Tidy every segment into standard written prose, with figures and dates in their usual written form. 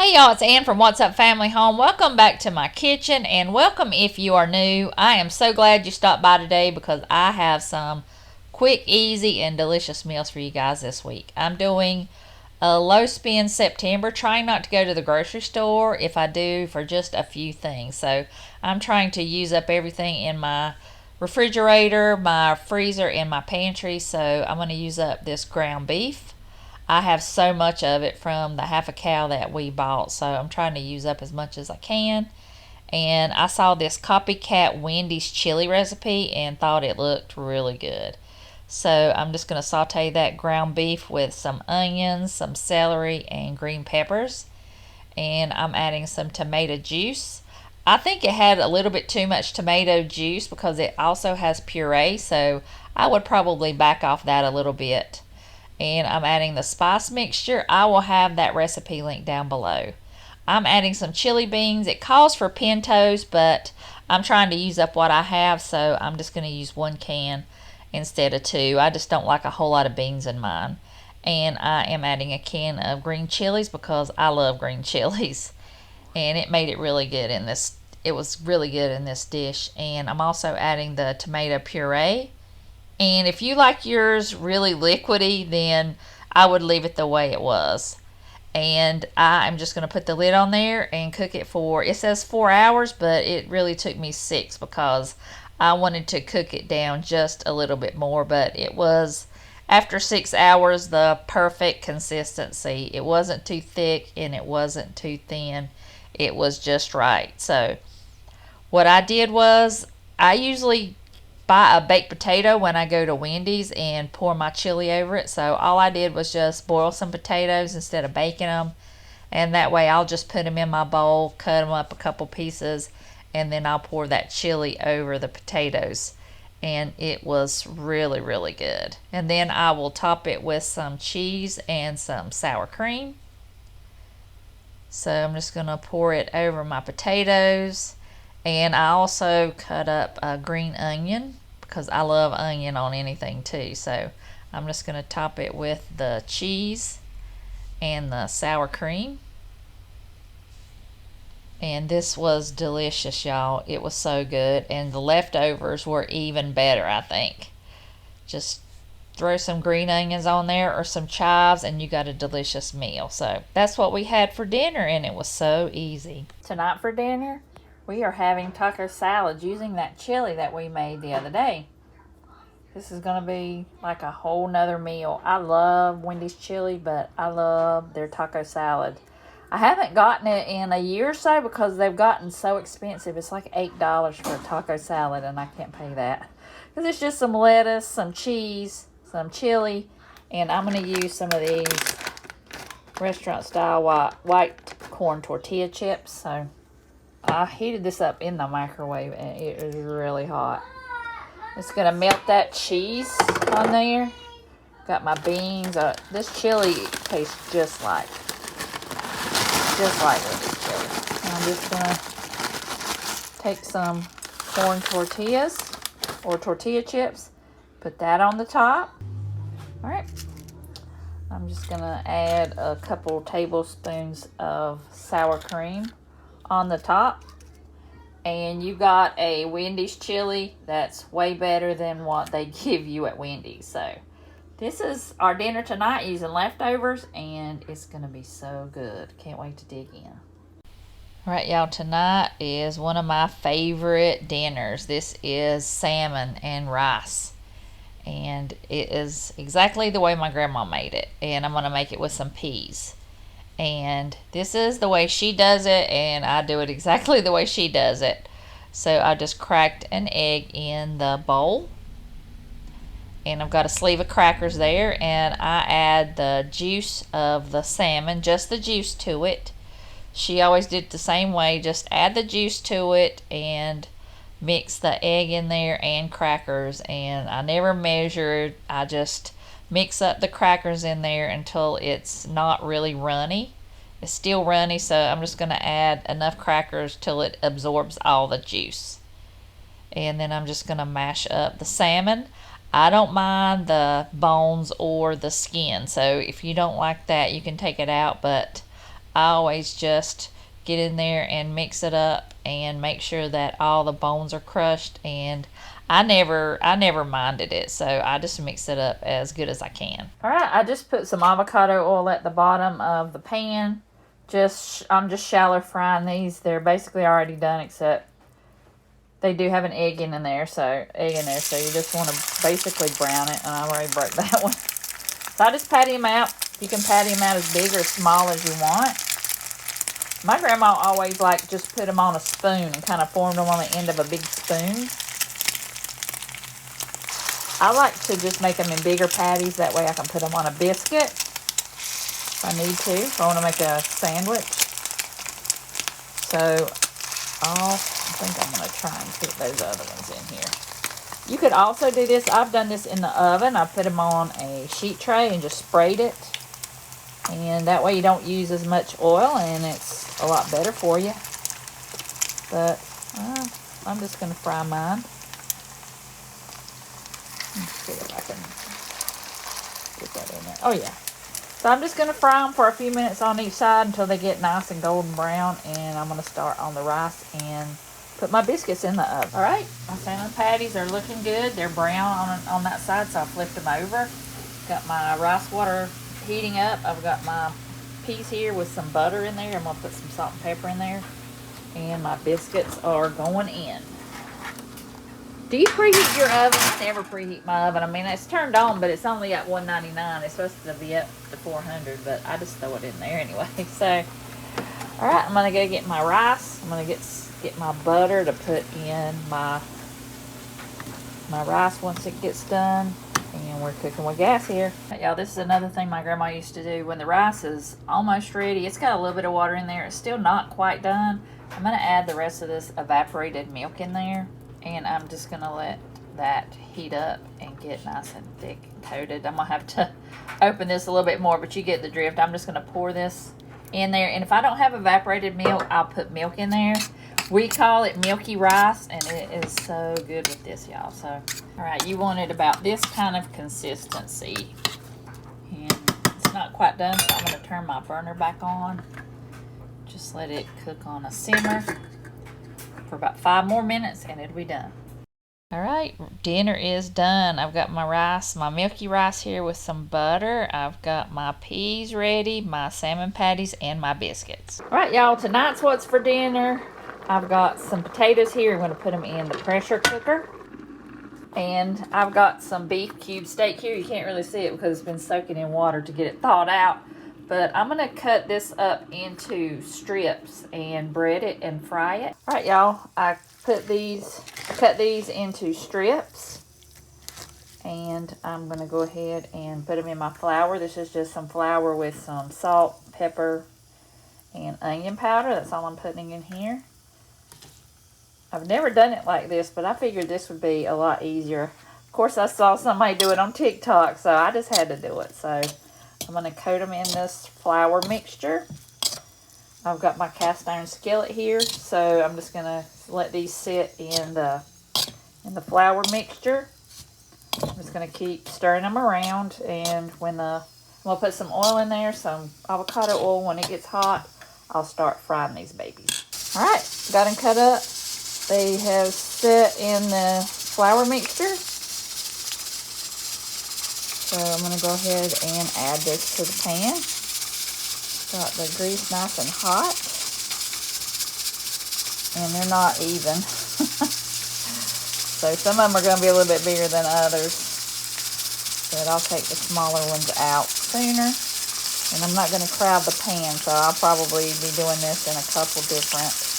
Hey y'all, it's Ann from What's Up Family Home. Welcome back to my kitchen and welcome if you are new. I am so glad you stopped by today because I have some quick, easy, and delicious meals for you guys this week. I'm doing a low spend September, trying not to go to the grocery store. If I do, for just a few things. So I'm trying to use up everything in my refrigerator, my freezer, and my pantry. So I'm going to use up this ground beef. I have so much of it from the half a cow that we bought, so I'm trying to use up as much as I can. And I saw this Copycat Wendy's chili recipe and thought it looked really good. So I'm just going to saute that ground beef with some onions, some celery, and green peppers. And I'm adding some tomato juice. I think it had a little bit too much tomato juice because it also has puree, so I would probably back off that a little bit. And I'm adding the spice mixture. I will have that recipe linked down below. I'm adding some chili beans. It calls for pintos, but I'm trying to use up what I have, so I'm just going to use 1 can instead of 2. I just don't like a whole lot of beans in mine. And I am adding a can of green chilies because I love green chilies. And it made it really good in this. It was really good in this dish. And I'm also adding the tomato puree. And if you like yours really liquidy, then I would leave it the way it was. And I'm just going to put the lid on there and cook it for, it says 4 hours, but it really took me 6 because I wanted to cook it down just a little bit more. But it was, after 6 hours, the perfect consistency. It wasn't too thick and it wasn't too thin. It was just right. So what I did was, I usually buy a baked potato when I go to Wendy's and pour my chili over it. So all I did was just boil some potatoes instead of baking them. And that way I'll just put them in my bowl, cut them up a couple pieces, and then I'll pour that chili over the potatoes. And it was really, really good. And then I will top it with some cheese and some sour cream. So I'm just going to pour it over my potatoes. And I also cut up a green onion because I love onion on anything too. So I'm just going to top it with the cheese and the sour cream. And this was delicious, y'all. It was so good. And the leftovers were even better, I think. Just throw some green onions on there or some chives and you got a delicious meal. So that's what we had for dinner and it was so easy. Tonight for dinner, we are having taco salad using that chili that we made the other day. This is going to be like a whole nother meal. I love Wendy's chili, but I love their taco salad. I haven't gotten it in a year or so because they've gotten so expensive. It's like $8 for a taco salad, and I can't pay that. Because it's just some lettuce, some cheese, some chili, and I'm going to use some of these restaurant-style white corn tortilla chips. So I heated this up in the microwave and it is really hot. It's going to melt that cheese on there. Got my beans. This chili tastes just like Wendy's chili. I'm just going to take some corn tortillas or tortilla chips. Put that on the top. Alright. I'm just going to add a couple tablespoons of sour cream on the top. And you got a Wendy's chili that's way better than what they give you at Wendy's. So this is our dinner tonight using leftovers and it's going to be so good. Can't wait to dig in. All right, y'all, tonight is one of my favorite dinners. This is salmon and rice. And it is exactly the way my grandma made it. And I'm going to make it with some peas. And this is the way she does it, and I do it exactly the way she does it. So I just cracked an egg in the bowl, and I've got a sleeve of crackers there, and I add the juice of the salmon, just the juice to it. She always did it the same way, just add the juice to it and mix the egg in there and crackers. And I never measured, I just mix up the crackers in there until it's not really runny. It's still runny, so I'm just going to add enough crackers till it absorbs all the juice. And then I'm just going to mash up the salmon. I don't mind the bones or the skin, so if you don't like that, you can take it out, but I always just get in there and mix it up and make sure that all the bones are crushed, and I never minded it, so I just mix it up as good as I can. Alright, I just put some avocado oil at the bottom of the pan. I'm just shallow frying these. They're basically already done, except they do have an egg in there, so you just want to basically brown it, and I already broke that one. So I just patty them out. You can patty them out as big or small as you want. My grandma always just put them on a spoon and kind of formed them on the end of a big spoon. I like to just make them in bigger patties. That way I can put them on a biscuit if I need to, if I want to make a sandwich. So I think I'm going to try and put those other ones in here. You could also do this. I've done this in the oven. I put them on a sheet tray and just sprayed it. And that way you don't use as much oil, and it's a lot better for you. But I'm just going to fry mine. Let's see if I can get that in there. Oh, yeah. So I'm just going to fry them for a few minutes on each side until they get nice and golden brown. And I'm going to start on the rice and put my biscuits in the oven. All right, my salmon patties are looking good. They're brown on that side, so I flipped them over. Got my rice water heating up. I've got my peas here with some butter in there. I'm going to put some salt and pepper in there. And my biscuits are going in. Do you preheat your oven? I never preheat my oven. I mean, it's turned on, but it's only at 199. It's supposed to be up to 400, but I just throw it in there anyway. So, all right, I'm going to go get my rice. I'm going to get my butter to put in my rice once it gets done. And we're cooking with gas here. Y'all, this is another thing my grandma used to do. When the rice is almost ready, it's got a little bit of water in there. It's still not quite done. I'm going to add the rest of this evaporated milk in there. And I'm just going to let that heat up and get nice and thick and coated. I'm going to have to open this a little bit more, but you get the drift. I'm just going to pour this in there. And if I don't have evaporated milk, I'll put milk in there. We call it milky rice, and it is so good with this, y'all. So, all right, you want it about this kind of consistency. And it's not quite done, so I'm going to turn my burner back on. Just let it cook on a simmer for about 5 more minutes, and it'll be done. All right, dinner is done. I've got my rice, my milky rice here with some butter. I've got my peas ready, my salmon patties, and my biscuits. All right, y'all, tonight's what's for dinner. I've got some potatoes here. I'm going to put them in the pressure cooker. And I've got some beef cube steak here. You can't really see it because it's been soaking in water to get it thawed out. But I'm going to cut this up into strips and bread it and fry it. All right, y'all. I cut these into strips. And I'm going to go ahead and put them in my flour. This is just some flour with some salt, pepper, and onion powder. That's all I'm putting in here. I've never done it like this, but I figured this would be a lot easier. Of course, I saw somebody do it on TikTok, so I just had to do it. So I'm going to coat them in this flour mixture. I've got my cast iron skillet here, so I'm just going to let these sit in the flour mixture. I'm just going to keep stirring them around, and I'm going to put some oil in there, some avocado oil. When it gets hot, I'll start frying these babies. All right, got them cut up. They have set in the flour mixture. So I'm going to go ahead and add this to the pan. Got the grease nice and hot. And they're not even. So some of them are going to be a little bit bigger than others. But I'll take the smaller ones out sooner. And I'm not going to crowd the pan, so I'll probably be doing this in a couple different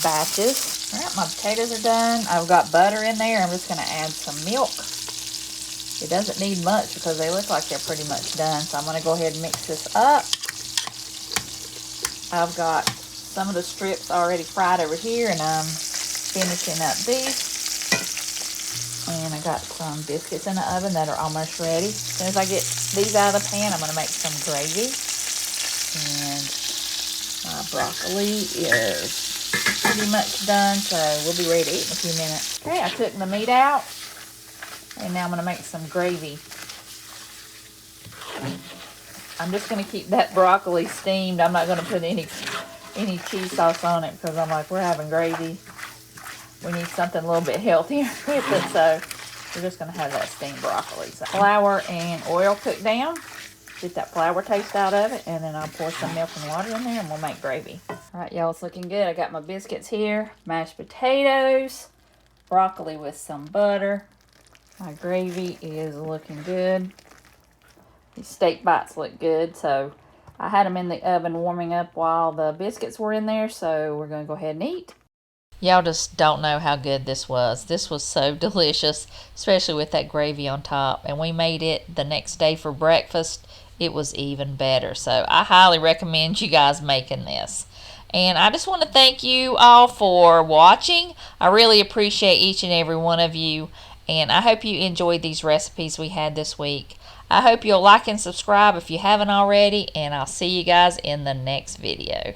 batches. All right, my potatoes are done. I've got butter in there. I'm just going to add some milk. It doesn't need much because they look like they're pretty much done. So I'm going to go ahead and mix this up. I've got some of the strips already fried over here, and I'm finishing up these. And I got some biscuits in the oven that are almost ready. As soon as I get these out of the pan, I'm going to make some gravy. And my broccoli is pretty much done, so we'll be ready to eat in a few minutes. Okay, I took the meat out, and now I'm going to make some gravy. I'm just going to keep that broccoli steamed. I'm not going to put any cheese sauce on it because I'm like, we're having gravy. We need something a little bit healthier with it, so we're just going to have that steamed broccoli. So flour and oil cook down. Get that flour taste out of it, and then I'll pour some milk and water in there, and we'll make gravy. All right, y'all, it's looking good. I got my biscuits here, mashed potatoes, broccoli with some butter. My gravy is looking good. These steak bites look good, so I had them in the oven warming up while the biscuits were in there, so we're going to go ahead and eat. Y'all just don't know how good this was. This was so delicious, especially with that gravy on top. And we made it the next day for breakfast. It was even better. So I highly recommend you guys making this. And I just want to thank you all for watching. I really appreciate each and every one of you. And I hope you enjoyed these recipes we had this week. I hope you'll like and subscribe if you haven't already. And I'll see you guys in the next video.